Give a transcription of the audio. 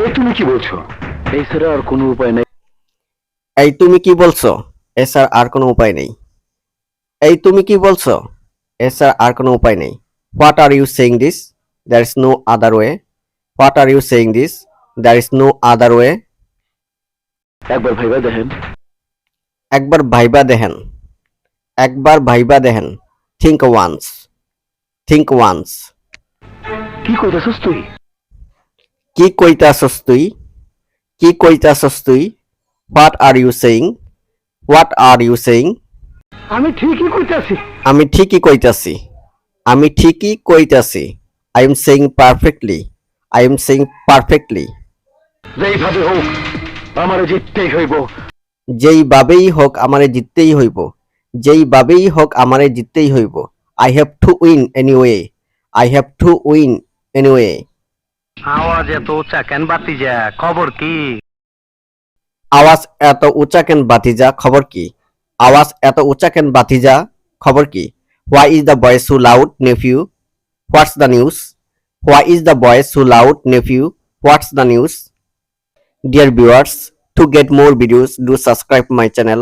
এই তুমি কি বলছো? এই ছাড়া আর কোনো উপায় নেই। এই তুমি কি বলছো? এছাড়া আর কোনো উপায় নেই। এই তুমি কি বলছো? এছাড়া আর কোনো উপায় নেই। What are you saying this? There is no other way. What are you saying this? There is no other way. একবার ভাইবা দেখেন। একবার ভাইবা দেখেন। একবার ভাইবা দেখেন। Think once. Think once. কি কইতাছস তুই? কি কইতাছস তুই? কি কইতাছস তুই? What are you saying? What are you saying? আমি ঠিকই কইতাছি। আমি ঠিকই কইতাছি। আমি ঠিকই কইতাছি। I am saying perfectly. I am saying perfectly. যেইভাবে হোক আমারে জিততেই হইব। যেইভাবেই হোক আমারে জিততেই হইব। যেইভাবেই হোক আমারে জিততেই হইব। I have to win anyway. I have to win anyway. আওয়াজ এত উঁচা কেন বাতিজা? খবর কি? আওয়াজ এত উঁচা কেন বাতিজা? খবর কি? আওয়াজ এত উঁচা কেন বাতিজা? খবর কি? Why is the voice so loud nephew? What's the news? Why is the voice so loud nephew? What's the news? Dear viewers, to get more videos, do subscribe my channel.